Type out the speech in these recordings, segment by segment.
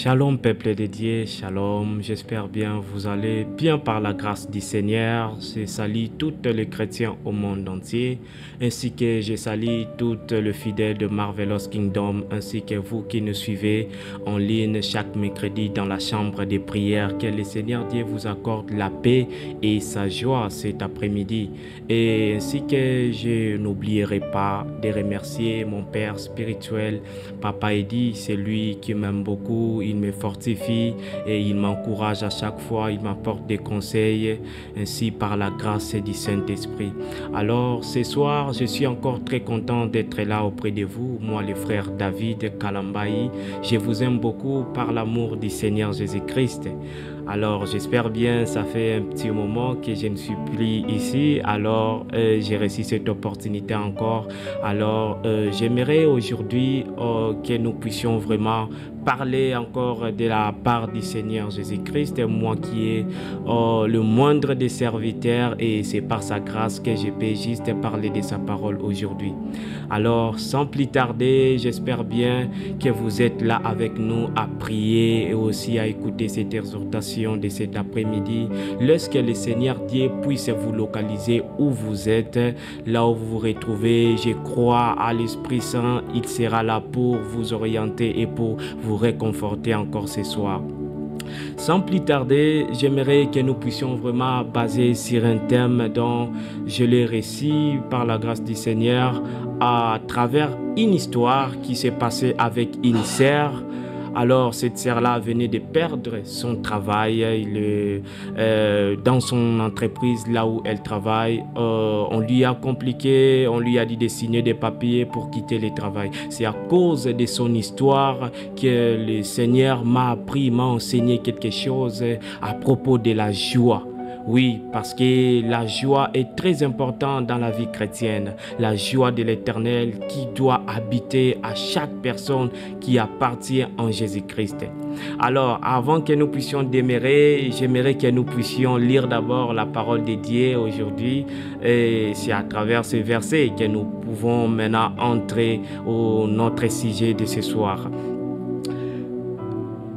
Shalom peuple de Dieu, shalom, j'espère bien vous allez bien par la grâce du Seigneur. Je salue tous les chrétiens au monde entier, ainsi que je salue tous les fidèles de Marvelous Kingdom, ainsi que vous qui nous suivez en ligne chaque mercredi dans la chambre des prières. Que le Seigneur Dieu vous accorde la paix et sa joie cet après-midi. Et ainsi que je n'oublierai pas de remercier mon Père spirituel, Papa Eddy, c'est lui qui m'aime beaucoup. Il me fortifie et il m'encourage à chaque fois, il m'apporte des conseils, ainsi par la grâce du Saint-Esprit. Alors ce soir, je suis encore très content d'être là auprès de vous, moi le frère David Kalambayi. Je vous aime beaucoup par l'amour du Seigneur Jésus-Christ. Alors j'espère bien, ça fait un petit moment que je ne suis plus ici, alors j'ai reçu cette opportunité encore. Alors j'aimerais aujourd'hui que nous puissions vraiment parler encore de la part du Seigneur Jésus-Christ, moi qui est le moindre des serviteurs, et c'est par sa grâce que je peux juste parler de sa parole aujourd'hui. Alors sans plus tarder, j'espère bien que vous êtes là avec nous à prier et aussi à écouter cette exhortation de cet après-midi. Lorsque le Seigneur Dieu puisse vous localiser où vous êtes, là où vous vous retrouvez, je crois à l'Esprit Saint, il sera là pour vous orienter et pour vous réconforter encore ce soir. Sans plus tarder, j'aimerais que nous puissions vraiment baser sur un thème dont je l'ai récit par la grâce du Seigneur à travers une histoire qui s'est passée avec une sœur. Alors cette sœur-là venait de perdre son travail, dans son entreprise, là où elle travaille, on lui a compliqué, on lui a dit de signer des papiers pour quitter le travail. C'est à cause de son histoire que le Seigneur m'a appris, m'a enseigné quelque chose à propos de la joie. Oui, parce que la joie est très importante dans la vie chrétienne. La joie de l'Éternel qui doit habiter à chaque personne qui appartient en Jésus-Christ. Alors, avant que nous puissions démarrer, j'aimerais que nous puissions lire d'abord la parole de Dieu aujourd'hui. Et c'est à travers ces versets que nous pouvons maintenant entrer au notre sujet de ce soir.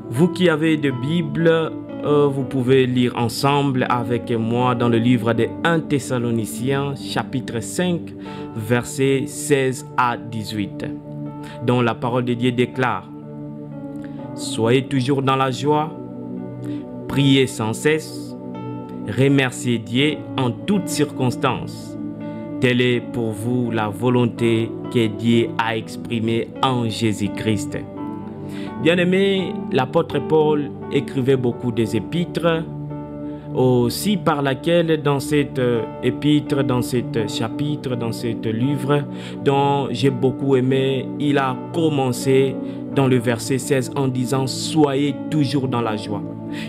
Vous qui avez de Bible, vous pouvez lire ensemble avec moi dans le livre des 1 Thessaloniciens, chapitre 5, versets 16 à 18, dont la parole de Dieu déclare: Soyez toujours dans la joie, priez sans cesse, remerciez Dieu en toutes circonstances. Telle est pour vous la volonté que Dieu a exprimée en Jésus-Christ. Bien-aimé, l'apôtre Paul écrivait beaucoup des épîtres, aussi par laquelle dans cette épître, dans cet chapitre, dans ce livre, dont j'ai beaucoup aimé, il a commencé dans le verset 16 en disant « Soyez toujours dans la joie ».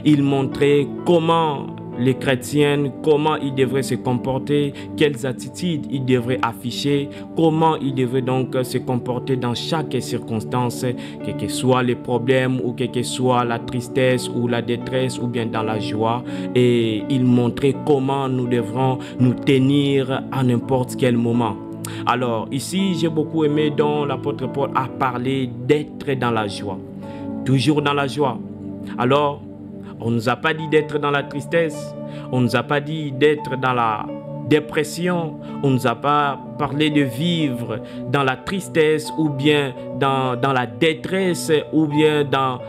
Il montrait comment les chrétiens, comment ils devraient se comporter, quelles attitudes ils devraient afficher, comment ils devraient donc se comporter dans chaque circonstance, quels que soient les problèmes ou quelle que soit la tristesse ou la détresse ou bien dans la joie. Et il montrait comment nous devrons nous tenir à n'importe quel moment. Alors ici, j'ai beaucoup aimé dont l'apôtre Paul a parlé d'être dans la joie, toujours dans la joie. Alors, on ne nous a pas dit d'être dans la tristesse, on ne nous a pas dit d'être dans la dépression, on ne nous a pas parlé de vivre dans la tristesse ou bien dans la détresse ou bien dans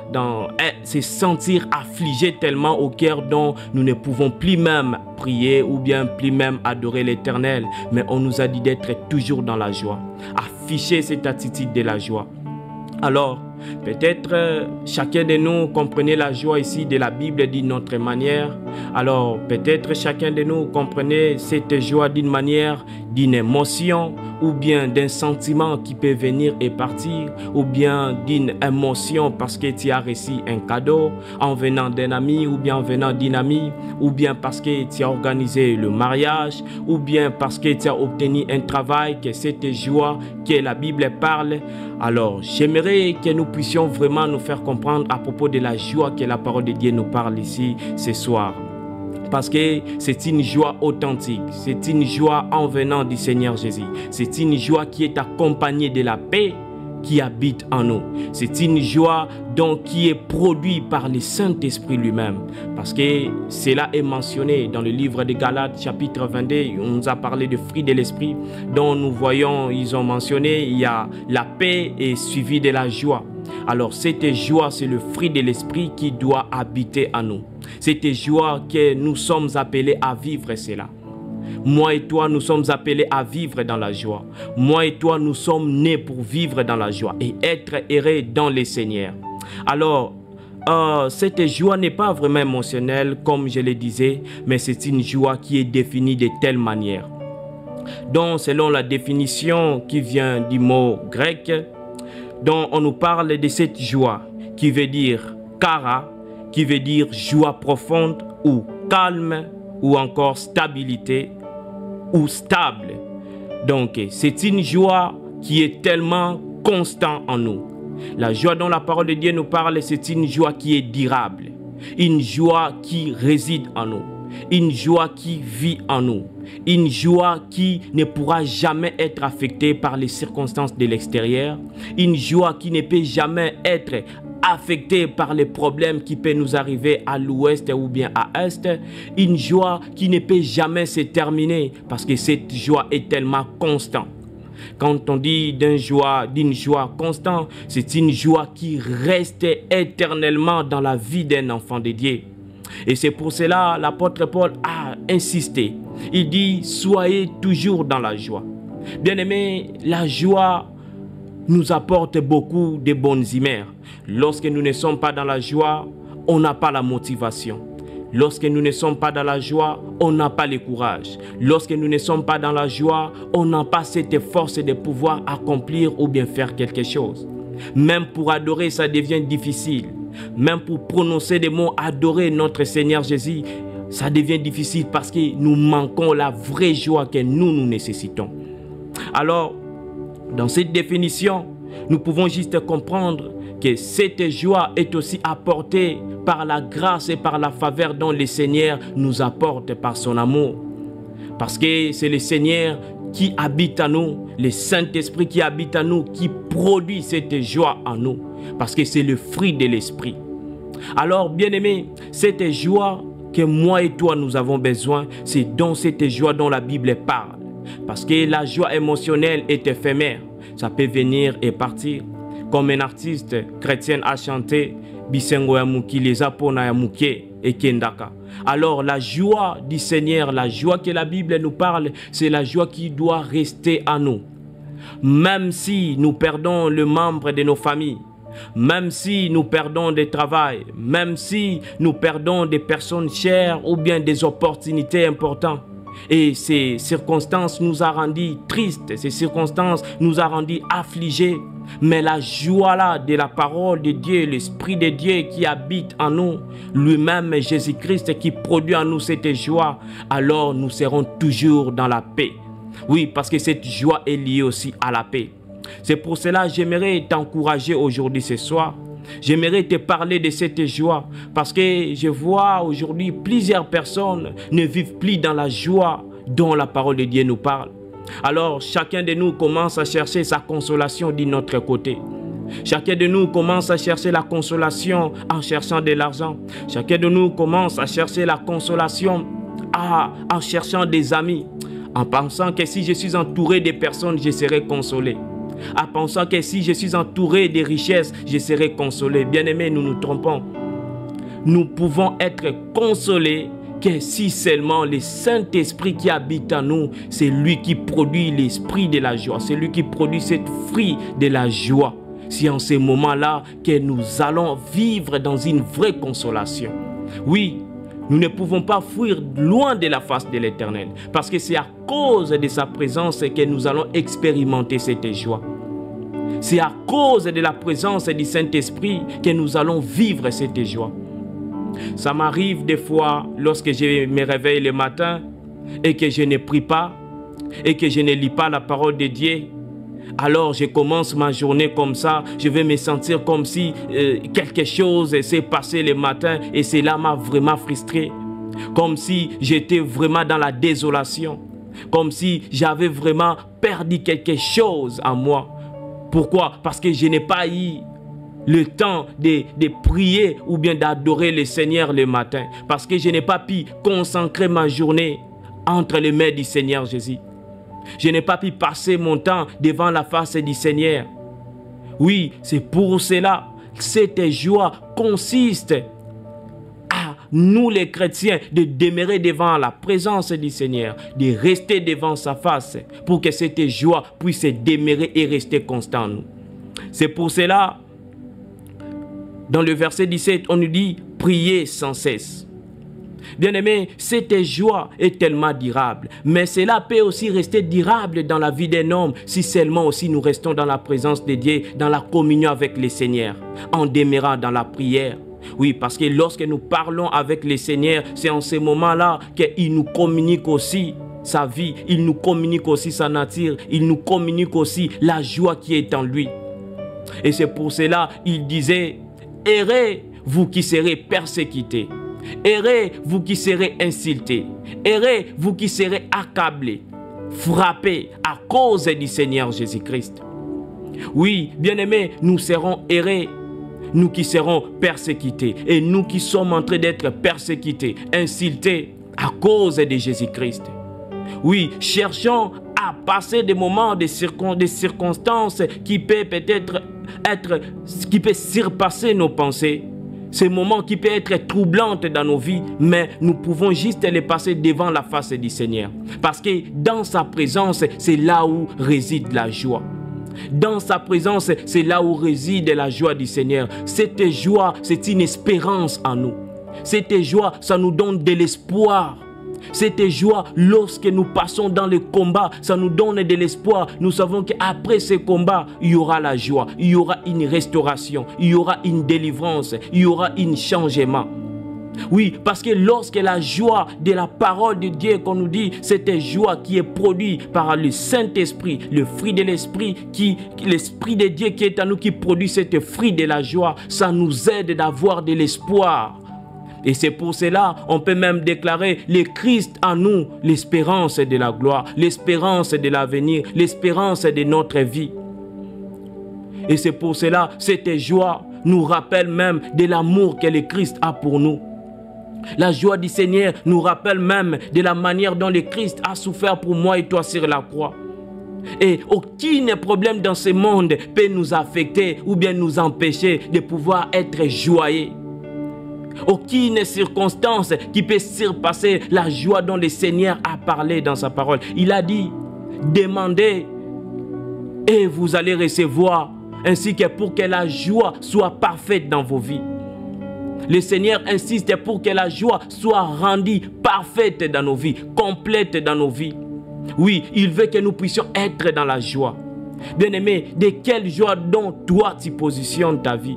se sentir affligé tellement au cœur dont nous ne pouvons plus même prier ou bien plus même adorer l'Éternel. Mais on nous a dit d'être toujours dans la joie, afficher cette attitude de la joie. Alors, peut-être chacun de nous comprenait la joie ici de la Bible d'une autre manière. Alors, peut-être chacun de nous comprenait cette joie d'une manière, d'une émotion, ou bien d'un sentiment qui peut venir et partir, ou bien d'une émotion parce que tu as reçu un cadeau en venant d'un ami, ou bien en venant d'une amie, ou bien parce que tu as organisé le mariage, ou bien parce que tu as obtenu un travail, que cette joie que la Bible parle. Alors, j'aimerais que nous puissions vraiment nous faire comprendre à propos de la joie que la parole de Dieu nous parle ici ce soir. Parce que c'est une joie authentique, c'est une joie en venant du Seigneur Jésus. C'est une joie qui est accompagnée de la paix, qui habite en nous. C'est une joie donc qui est produite par le Saint-Esprit lui-même. Parce que cela est mentionné dans le livre de Galates chapitre 22. On nous a parlé de fruits de l'Esprit dont nous voyons, ils ont mentionné, il y a la paix et suivi de la joie. Alors cette joie, c'est le fruit de l'Esprit qui doit habiter en nous. Cette joie que nous sommes appelés à vivre, c'est là. Moi et toi, nous sommes appelés à vivre dans la joie. Moi et toi, nous sommes nés pour vivre dans la joie et être heureux dans le Seigneur. Alors, cette joie n'est pas vraiment émotionnelle, comme je le disais, mais c'est une joie qui est définie de telle manière. Donc, selon la définition qui vient du mot grec, dont on nous parle de cette joie qui veut dire kara, qui veut dire joie profonde ou calme ou encore stabilité ou stable. Donc c'est une joie qui est tellement constante en nous. La joie dont la parole de Dieu nous parle, c'est une joie qui est durable, une joie qui réside en nous, une joie qui vit en nous, une joie qui ne pourra jamais être affectée par les circonstances de l'extérieur, une joie qui ne peut jamais être affectée par les problèmes qui peuvent nous arriver à l'ouest ou bien à l'est, une joie qui ne peut jamais se terminer parce que cette joie est tellement constante. Quand on dit d'une joie constante, c'est une joie qui reste éternellement dans la vie d'un enfant de Dieu. Et c'est pour cela l'apôtre Paul a insisté. Il dit, soyez toujours dans la joie. Bien-aimés, la joie nous apporte beaucoup de bonnes humeurs. Lorsque nous ne sommes pas dans la joie, on n'a pas la motivation. Lorsque nous ne sommes pas dans la joie, on n'a pas le courage. Lorsque nous ne sommes pas dans la joie, on n'a pas cette force de pouvoir accomplir ou bien faire quelque chose. Même pour adorer, ça devient difficile. Même pour prononcer des mots, adorer notre Seigneur Jésus, ça devient difficile parce que nous manquons la vraie joie que nous nécessitons. Alors, dans cette définition, nous pouvons juste comprendre que cette joie est aussi apportée par la grâce et par la faveur dont le Seigneur nous apporte par son amour. Parce que c'est le Seigneur qui habite en nous, le Saint-Esprit qui habite en nous, qui produit cette joie en nous. Parce que c'est le fruit de l'Esprit. Alors, bien-aimés, cette joie que moi et toi nous avons besoin, c'est dans cette joie dont la Bible parle. Parce que la joie émotionnelle est éphémère. Ça peut venir et partir. Comme un artiste chrétien a chanté, Bisengo Yamuki, les Apona Yamuki et Kendaka. Alors la joie du Seigneur, la joie que la Bible nous parle, c'est la joie qui doit rester à nous. Même si nous perdons le membre de nos familles, même si nous perdons des travail, même si nous perdons des personnes chères ou bien des opportunités importantes. Et ces circonstances nous ont rendus tristes, ces circonstances nous ont rendus affligés. Mais la joie là de la parole de Dieu, l'Esprit de Dieu qui habite en nous, lui-même Jésus-Christ qui produit en nous cette joie, alors nous serons toujours dans la paix. Oui, parce que cette joie est liée aussi à la paix. C'est pour cela que j'aimerais t'encourager aujourd'hui ce soir. J'aimerais te parler de cette joie parce que je vois aujourd'hui plusieurs personnes ne vivent plus dans la joie dont la parole de Dieu nous parle. Alors chacun de nous commence à chercher sa consolation de notre côté. Chacun de nous commence à chercher la consolation en cherchant de l'argent. Chacun de nous commence à chercher la consolation en cherchant des amis. En pensant que si je suis entouré de personnes, je serai consolé. En pensant que si je suis entouré de richesses, je serai consolé. Bien-aimés, nous nous trompons. Nous pouvons être consolés que si seulement le Saint-Esprit qui habite en nous, c'est lui qui produit l'esprit de la joie. C'est lui qui produit cette fruit de la joie. C'est en ces moments-là que nous allons vivre dans une vraie consolation. Oui, nous ne pouvons pas fuir loin de la face de l'Éternel. Parce que c'est à cause de sa présence que nous allons expérimenter cette joie. C'est à cause de la présence du Saint-Esprit que nous allons vivre cette joie. Ça m'arrive des fois lorsque je me réveille le matin et que je ne prie pas et que je ne lis pas la parole de Dieu. Alors je commence ma journée comme ça, je vais me sentir comme si quelque chose s'est passé le matin et cela m'a vraiment frustré. Comme si j'étais vraiment dans la désolation. Comme si j'avais vraiment perdu quelque chose en moi. Pourquoi? Parce que je n'ai pas eu le temps de prier ou bien d'adorer le Seigneur le matin. Parce que je n'ai pas pu consacrer ma journée entre les mains du Seigneur Jésus. Je n'ai pas pu passer mon temps devant la face du Seigneur. Oui, c'est pour cela. Cette joie consiste à nous les chrétiens de demeurer devant la présence du Seigneur, de rester devant sa face pour que cette joie puisse demeurer et rester constante en nous. C'est pour cela, dans le verset 17, on nous dit « Priez sans cesse ». Bien-aimé, cette joie est tellement durable, mais cela peut aussi rester durable dans la vie d'un homme si seulement aussi nous restons dans la présence de Dieu, dans la communion avec le Seigneur, en demeurant dans la prière. Oui, parce que lorsque nous parlons avec le Seigneur, c'est en ce moment-là qu'il nous communique aussi sa vie, il nous communique aussi sa nature, il nous communique aussi la joie qui est en lui. Et c'est pour cela qu'il disait « Errez, vous qui serez persécutés. Errez, vous qui serez insultés. Errez, vous qui serez accablés, frappés à cause du Seigneur Jésus-Christ. » Oui, bien-aimés, nous serons errés, nous qui serons persécutés, et nous qui sommes en train d'être persécutés, insultés à cause de Jésus-Christ. Oui, cherchons à passer des moments, des circonstances qui peuvent peut-être qui peuvent surpasser nos pensées. Ces moments qui peuvent être troublants dans nos vies, mais nous pouvons juste les passer devant la face du Seigneur. Parce que dans sa présence, c'est là où réside la joie. Dans sa présence, c'est là où réside la joie du Seigneur. Cette joie, c'est une espérance en nous. Cette joie, ça nous donne de l'espoir. Cette joie, lorsque nous passons dans le combat, ça nous donne de l'espoir. Nous savons qu'après ce combat, il y aura la joie, il y aura une restauration, il y aura une délivrance, il y aura un changement. Oui, parce que lorsque la joie de la parole de Dieu qu'on nous dit, cette joie qui est produite par le Saint-Esprit, le fruit de l'Esprit, l'Esprit de Dieu qui est en nous, qui produit cette fruit de la joie, ça nous aide d'avoir de l'espoir. Et c'est pour cela, on peut même déclarer le Christ en nous, l'espérance de la gloire, l'espérance de l'avenir, l'espérance de notre vie. Et c'est pour cela, cette joie nous rappelle même de l'amour que le Christ a pour nous. La joie du Seigneur nous rappelle même de la manière dont le Christ a souffert pour moi et toi sur la croix. Et aucun problème dans ce monde peut nous affecter ou bien nous empêcher de pouvoir être joyeux. Aucune circonstance qui peut surpasser la joie dont le Seigneur a parlé dans sa parole. Il a dit, demandez et vous allez recevoir, ainsi que pour que la joie soit parfaite dans vos vies. Le Seigneur insiste pour que la joie soit rendue parfaite dans nos vies, complète dans nos vies. Oui, il veut que nous puissions être dans la joie. Bien-aimé, de quelle joie dont toi tu positionnes ta vie?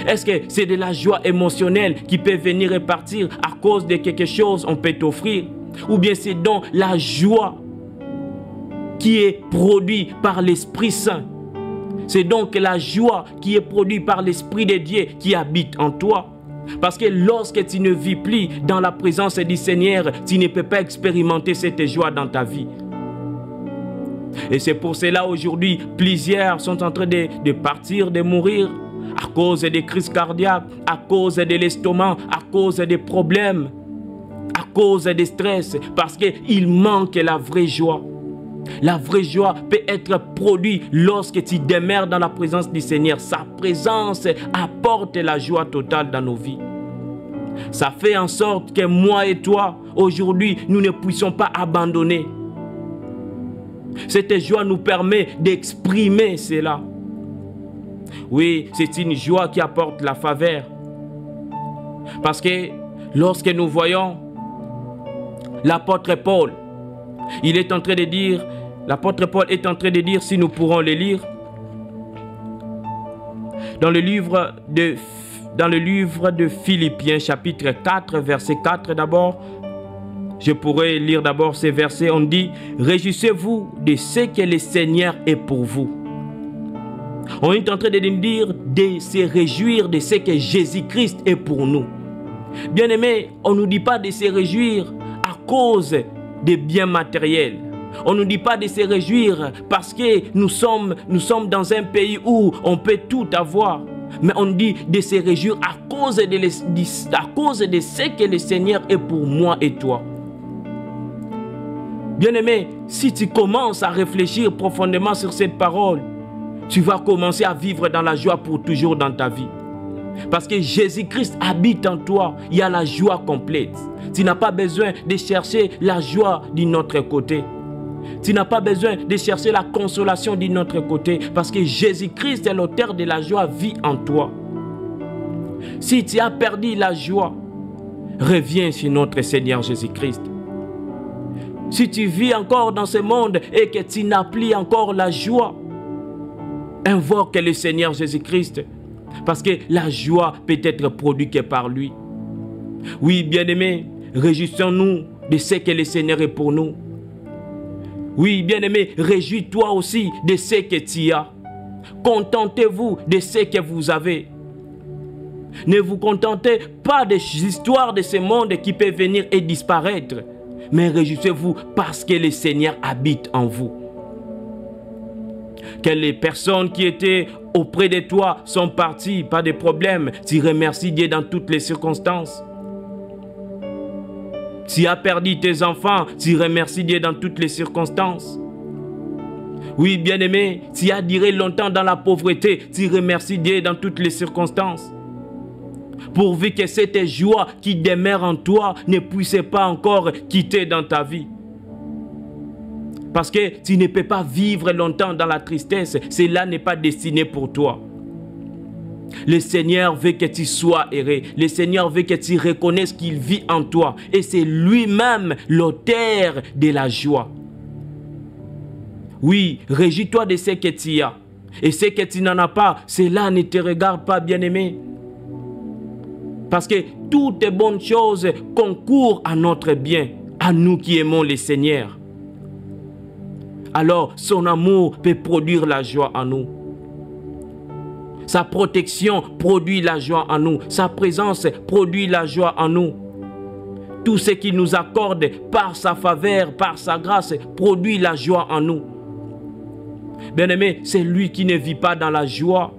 Est-ce que c'est de la joie émotionnelle qui peut venir et partir à cause de quelque chose qu'on peut t'offrir? Ou bien c'est donc la joie qui est produite par l'Esprit Saint? C'est donc la joie qui est produite par l'Esprit de Dieu qui habite en toi. Parce que lorsque tu ne vis plus dans la présence du Seigneur, tu ne peux pas expérimenter cette joie dans ta vie. Et c'est pour cela aujourd'hui, plusieurs sont en train de partir, de mourir à cause des crises cardiaques, à cause de l'estomac, à cause des problèmes, à cause des stress, parce qu'il manque la vraie joie. La vraie joie peut être produite lorsque tu demeures dans la présence du Seigneur. Sa présence apporte la joie totale dans nos vies. Ça fait en sorte que moi et toi, aujourd'hui, nous ne puissions pas abandonner. Cette joie nous permet d'exprimer cela. Oui, c'est une joie qui apporte la faveur. Parce que lorsque nous voyons l'apôtre Paul, il est en train de dire, l'apôtre Paul est en train de dire, si nous pourrons le lire, dans le livre de Philippiens, chapitre 4, verset 4 d'abord. Je pourrais lire d'abord ces versets. On dit, réjouissez-vous de ce que le Seigneur est pour vous. On est en train de nous dire de se réjouir de ce que Jésus-Christ est pour nous. Bien-aimés, on ne nous dit pas de se réjouir à cause des biens matériels. On ne nous dit pas de se réjouir parce que nous sommes dans un pays où on peut tout avoir. Mais on dit de se réjouir à cause de ce que le Seigneur est pour moi et toi. Bien-aimé, si tu commences à réfléchir profondément sur cette parole, tu vas commencer à vivre dans la joie pour toujours dans ta vie. Parce que Jésus-Christ habite en toi, il y a la joie complète. Tu n'as pas besoin de chercher la joie d'un autre côté. Tu n'as pas besoin de chercher la consolation d'un autre côté. Parce que Jésus-Christ est l'auteur de la joie, vit en toi. Si tu as perdu la joie, reviens sur notre Seigneur Jésus-Christ. Si tu vis encore dans ce monde et que tu n'as plus encore la joie, invoque le Seigneur Jésus-Christ. Parce que la joie peut être produite par lui. Oui, bien-aimés, réjouissons-nous de ce que le Seigneur est pour nous. Oui, bien-aimé, réjouis-toi aussi de ce que tu as. Contentez-vous de ce que vous avez. Ne vous contentez pas des histoires de ce monde qui peut venir et disparaître. Mais réjouissez-vous parce que le Seigneur habite en vous. Que les personnes qui étaient auprès de toi sont parties, pas de problème. Tu remercies Dieu dans toutes les circonstances. Tu as perdu tes enfants, tu remercies Dieu dans toutes les circonstances. Oui, bien-aimé, tu as duré longtemps dans la pauvreté, tu remercies Dieu dans toutes les circonstances. Pourvu que cette joie qui demeure en toi ne puisse pas encore quitter dans ta vie. Parce que tu ne peux pas vivre longtemps dans la tristesse, cela n'est pas destiné pour toi. Le Seigneur veut que tu sois heureux. Le Seigneur veut que tu reconnaisses qu'il vit en toi. Et c'est lui-même l'auteur de la joie. Oui, réjouis-toi de ce que tu as. Et ce que tu n'en as pas, cela ne te regarde pas, bien-aimé. Parce que toutes les bonnes choses concourent à notre bien, à nous qui aimons le Seigneur. Alors, son amour peut produire la joie en nous. Sa protection produit la joie en nous. Sa présence produit la joie en nous. Tout ce qu'il nous accorde par sa faveur, par sa grâce, produit la joie en nous. Bien-aimé, c'est lui qui ne vit pas dans la joie.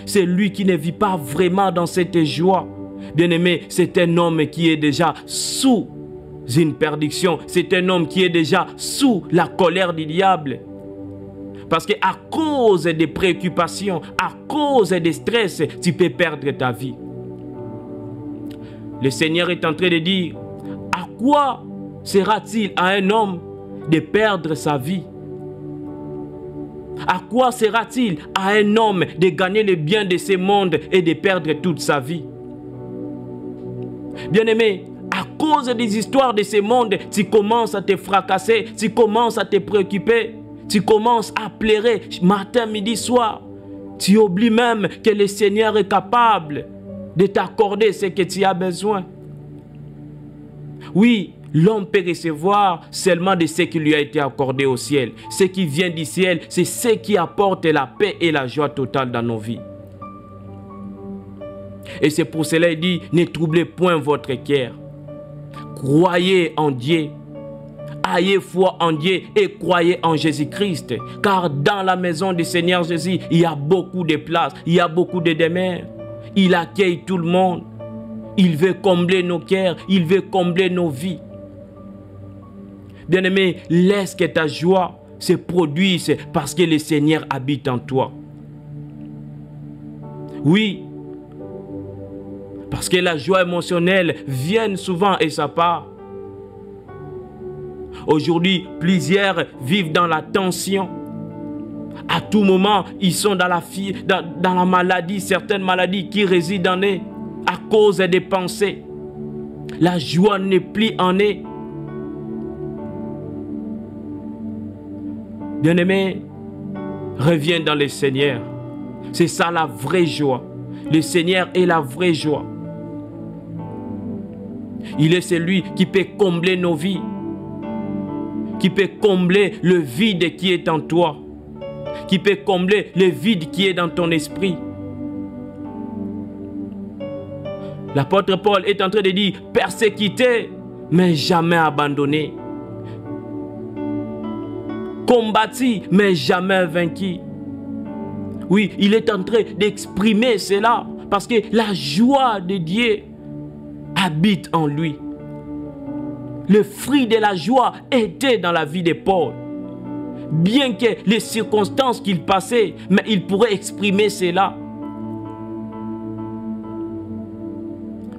C'est lui qui ne vit pas vraiment dans cette joie. Bien-aimé, c'est un homme qui est déjà sous une perdition. C'est un homme qui est déjà sous la colère du diable. Parce qu'à cause des préoccupations, à cause des stress, tu peux perdre ta vie. Le Seigneur est en train de dire, à quoi sera-t-il à un homme de perdre sa vie? À quoi sera-t-il à un homme de gagner le bien de ce monde et de perdre toute sa vie? Bien-aimé, à cause des histoires de ce monde, tu commences à te fracasser, tu commences à te préoccuper. Tu commences à pleurer matin, midi, soir. Tu oublies même que le Seigneur est capable de t'accorder ce que tu as besoin. Oui, l'homme peut recevoir seulement de ce qui lui a été accordé au ciel. Ce qui vient du ciel, c'est ce qui apporte la paix et la joie totale dans nos vies. Et c'est pour cela qu'il dit, ne troublez point votre cœur. Croyez en Dieu. Ayez foi en Dieu et croyez en Jésus-Christ. Car dans la maison du Seigneur Jésus, il y a beaucoup de places, il y a beaucoup de demeures. Il accueille tout le monde. Il veut combler nos cœurs, il veut combler nos vies. Bien-aimé, laisse que ta joie se produise parce que le Seigneur habite en toi. Oui, parce que la joie émotionnelle vient souvent et ça part. Aujourd'hui, plusieurs vivent dans la tension. À tout moment, ils sont dans la maladie, certaines maladies qui résident en eux à cause des pensées. La joie n'est plus en eux. Bien-aimé, reviens dans le Seigneur. C'est ça la vraie joie. Le Seigneur est la vraie joie. Il est celui qui peut combler nos vies, qui peut combler le vide qui est en toi, qui peut combler le vide qui est dans ton esprit. L'apôtre Paul est en train de dire, persécuté, mais jamais abandonné. combattu, mais jamais vaincu. Oui, il est en train d'exprimer cela parce que la joie de Dieu habite en lui. Le fruit de la joie était dans la vie de Paul. Bien que les circonstances qu'il passait, mais il pourrait exprimer cela.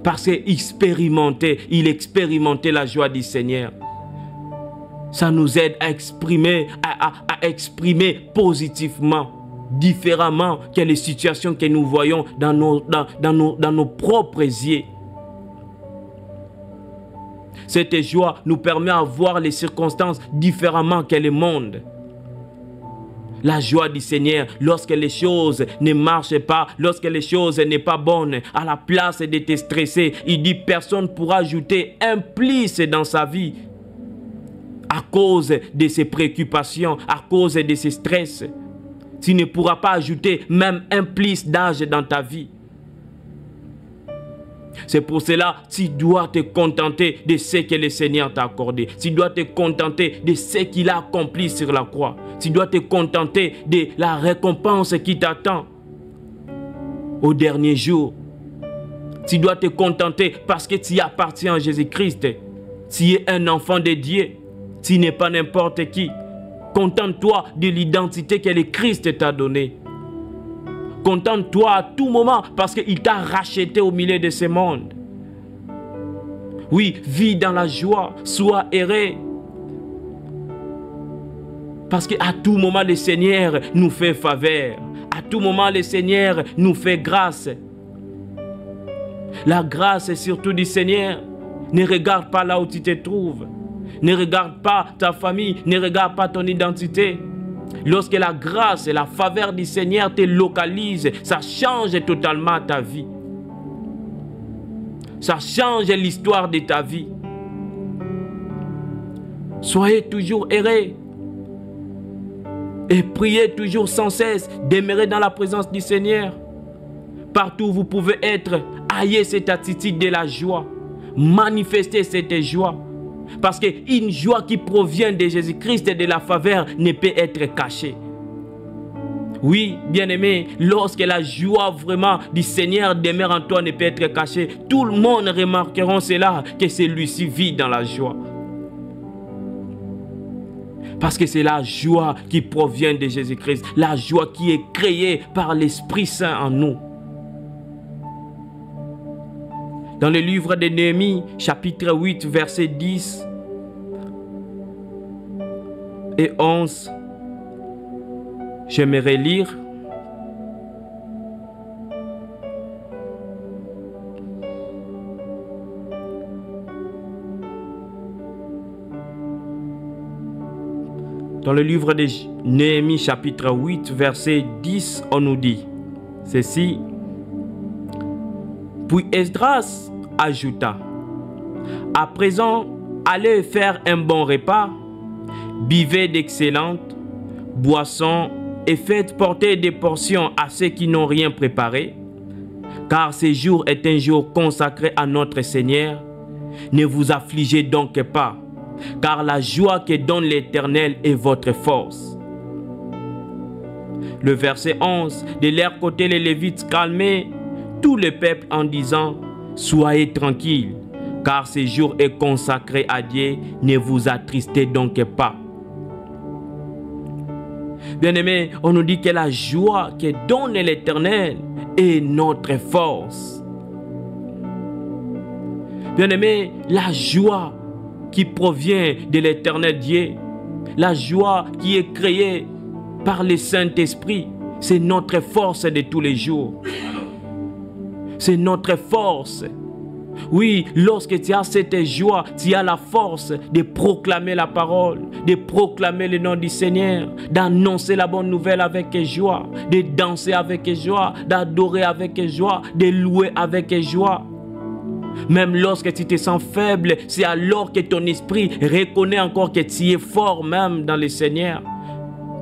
Parce qu'il expérimentait la joie du Seigneur. Ça nous aide à exprimer positivement, différemment que les situations que nous voyons dans nos propres yeux. Cette joie nous permet de voir les circonstances différemment que le monde. La joie du Seigneur, lorsque les choses ne marchent pas, lorsque les choses ne sont pas bonnes, à la place de te stresser, il dit personne ne pourra ajouter un plus dans sa vie à cause de ses préoccupations, à cause de ses stress. Tu ne pourras pas ajouter même un plus d'âge dans ta vie. C'est pour cela que tu dois te contenter de ce que le Seigneur t'a accordé. Tu dois te contenter de ce qu'il a accompli sur la croix. Tu dois te contenter de la récompense qui t'attend au dernier jour. Tu dois te contenter parce que tu appartiens à Jésus-Christ. Tu es un enfant de Dieu. Tu n'es pas n'importe qui. Contente-toi de l'identité que le Christ t'a donnée. Contente-toi à tout moment parce qu'il t'a racheté au milieu de ce monde. Oui, vis dans la joie, sois heureux. Parce qu'à tout moment, le Seigneur nous fait faveur. À tout moment, le Seigneur nous fait grâce. La grâce surtout du Seigneur. Ne regarde pas là où tu te trouves. Ne regarde pas ta famille. Ne regarde pas ton identité. Lorsque la grâce et la faveur du Seigneur te localisent, ça change totalement ta vie. Ça change l'histoire de ta vie. Soyez toujours heureux. Et priez toujours sans cesse. Demeurez dans la présence du Seigneur. Partout où vous pouvez être, ayez cette attitude de la joie. Manifestez cette joie. Parce qu'une joie qui provient de Jésus-Christ et de la faveur ne peut être cachée. Oui, bien-aimé, lorsque la joie vraiment du Seigneur demeure en toi ne peut être cachée, tout le monde remarquera cela, que celui-ci vit dans la joie. Parce que c'est la joie qui provient de Jésus-Christ, la joie qui est créée par l'Esprit Saint en nous. Dans le livre de Néhémie, chapitre 8, versets 10 et 11, j'aimerais lire. Dans le livre de Néhémie, chapitre 8, verset 10, on nous dit ceci. Puis Esdras ajouta, à présent, allez faire un bon repas, buvez d'excellentes boissons et faites porter des portions à ceux qui n'ont rien préparé, car ce jour est un jour consacré à notre Seigneur. Ne vous affligez donc pas, car la joie que donne l'Éternel est votre force. Le verset 11, de leur côté les Lévites calmaient tout le peuple en disant, soyez tranquilles, car ce jour est consacré à Dieu, ne vous attristez donc pas. Bien-aimés, on nous dit que la joie que donne l'Éternel est notre force. Bien-aimés, la joie qui provient de l'Éternel Dieu, la joie qui est créée par le Saint-Esprit, c'est notre force de tous les jours. C'est notre force. Oui, lorsque tu as cette joie, tu as la force de proclamer la parole, de proclamer le nom du Seigneur, d'annoncer la bonne nouvelle avec joie, de danser avec joie, d'adorer avec joie, de louer avec joie. Même lorsque tu te sens faible, c'est alors que ton esprit reconnaît encore que tu es fort même dans le Seigneur.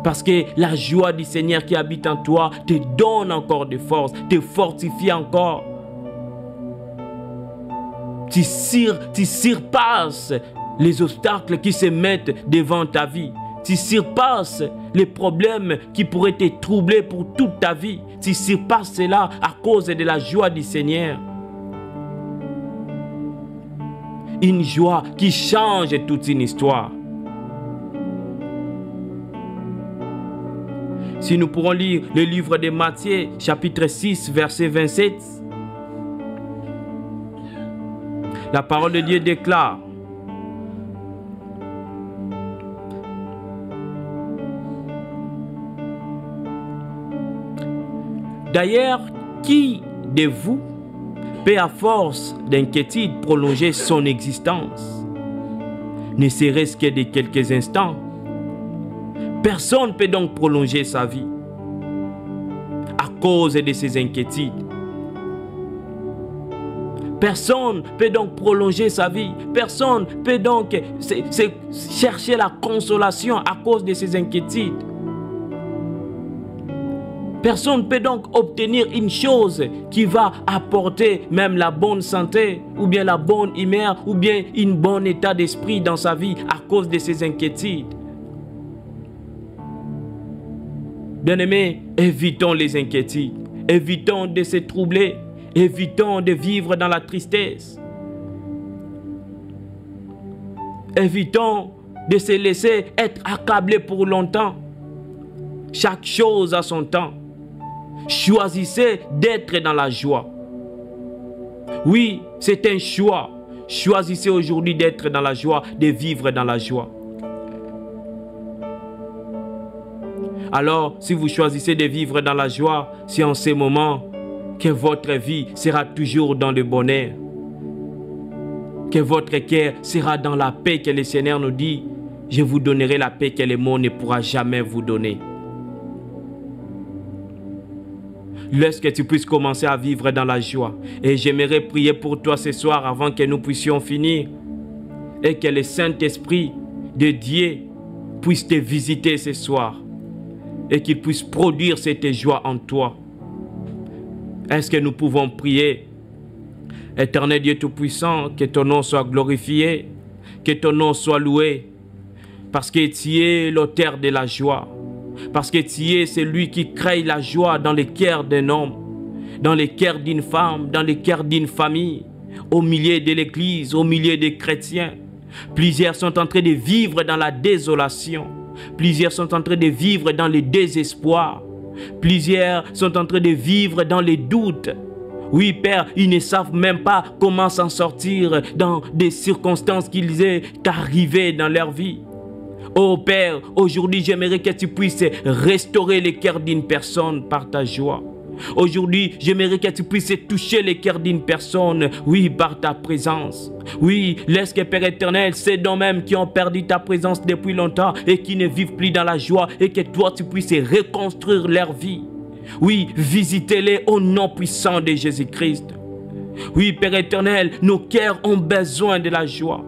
Parce que la joie du Seigneur qui habite en toi te donne encore de force, te fortifie encore. Tu surpasses les obstacles qui se mettent devant ta vie. Tu surpasses les problèmes qui pourraient te troubler pour toute ta vie. Tu surpasses cela à cause de la joie du Seigneur. Une joie qui change toute une histoire. Si nous pourrons lire le livre de Matthieu, chapitre 6, verset 27, la parole de Dieu déclare: d'ailleurs, qui de vous peut à force d'inquiétude prolonger son existence, ne serait-ce que de quelques instants? Personne ne peut donc prolonger sa vie à cause de ses inquiétudes. Personne ne peut donc prolonger sa vie. Personne ne peut donc chercher la consolation à cause de ses inquiétudes. Personne ne peut donc obtenir une chose qui va apporter même la bonne santé, ou bien la bonne humeur, ou bien un bon état d'esprit dans sa vie à cause de ses inquiétudes. Bien-aimés, évitons les inquiétudes, évitons de se troubler, évitons de vivre dans la tristesse. Évitons de se laisser être accablés pour longtemps. Chaque chose a son temps. Choisissez d'être dans la joie. Oui, c'est un choix. Choisissez aujourd'hui d'être dans la joie, de vivre dans la joie. Alors, si vous choisissez de vivre dans la joie, c'est en ce moment que votre vie sera toujours dans le bonheur. Que votre cœur sera dans la paix que le Seigneur nous dit: je vous donnerai la paix que le monde ne pourra jamais vous donner. Laisse que tu puisses commencer à vivre dans la joie. Et j'aimerais prier pour toi ce soir avant que nous puissions finir. Et que le Saint-Esprit de Dieu puisse te visiter ce soir. Et qu'il puisse produire cette joie en toi. Est-ce que nous pouvons prier? Éternel Dieu Tout-Puissant, que ton nom soit glorifié, que ton nom soit loué, parce que tu es l'auteur de la joie, parce que tu es celui qui crée la joie dans le cœur d'un homme, dans le cœur d'une femme, dans le cœur d'une famille, au milieu de l'Église, au milieu des chrétiens. Plusieurs sont en train de vivre dans la désolation. Plusieurs sont en train de vivre dans le désespoir. Plusieurs sont en train de vivre dans les doutes. Oui, Père, ils ne savent même pas comment s'en sortir dans des circonstances qu'ils aient arrivées dans leur vie. Oh Père, aujourd'hui, j'aimerais que tu puisses restaurer le cœur d'une personne par ta joie. Aujourd'hui, j'aimerais que tu puisses toucher le cœur d'une personne, oui, par ta présence. Oui, laisse que Père éternel, ces dons même qui ont perdu ta présence depuis longtemps et qui ne vivent plus dans la joie, et que toi, tu puisses reconstruire leur vie. Oui, visitez-les au nom puissant de Jésus-Christ. Oui, Père éternel, nos cœurs ont besoin de la joie.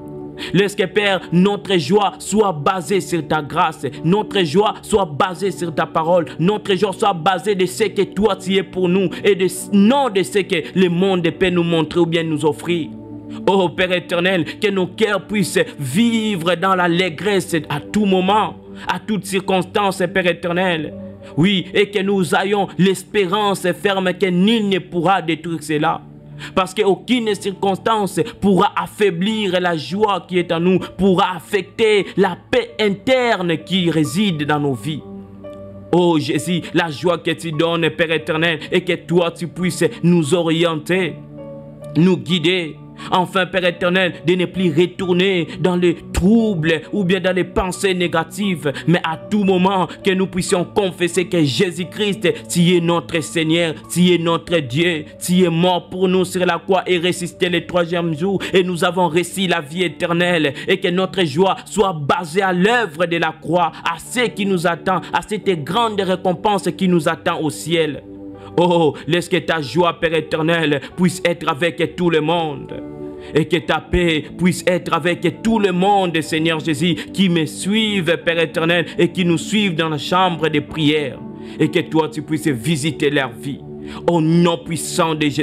Laisse que Père, notre joie soit basée sur ta grâce. Notre joie soit basée sur ta parole. Notre joie soit basée de ce que toi tu es pour nous. Et non de ce que le monde peut nous montrer ou bien nous offrir. Oh Père éternel, que nos cœurs puissent vivre dans l'allégresse à tout moment, à toute circonstance, Père éternel. Oui, et que nous ayons l'espérance ferme que nul ne pourra détruire cela. Parce qu'aucune circonstance pourra affaiblir la joie qui est en nous, pourra affecter la paix interne qui réside dans nos vies. Oh Jésus, la joie que tu donnes, Père éternel, et que toi tu puisses nous orienter, nous guider. Enfin, Père éternel, de ne plus retourner dans les troubles ou bien dans les pensées négatives, mais à tout moment que nous puissions confesser que Jésus-Christ, tu es notre Seigneur, tu es notre Dieu, tu es mort pour nous sur la croix et ressuscité le troisième jour, et nous avons reçu la vie éternelle, et que notre joie soit basée à l'œuvre de la croix, à ce qui nous attend, à cette grande récompense qui nous attend au ciel. Oh, laisse que ta joie, Père éternel, puisse être avec tout le monde. Et que ta paix puisse être avec tout le monde, Seigneur Jésus, qui me suivent, Père éternel, et qui nous suivent dans la chambre de prière. Et que toi, tu puisses visiter leur vie. Au nom puissant de Jésus.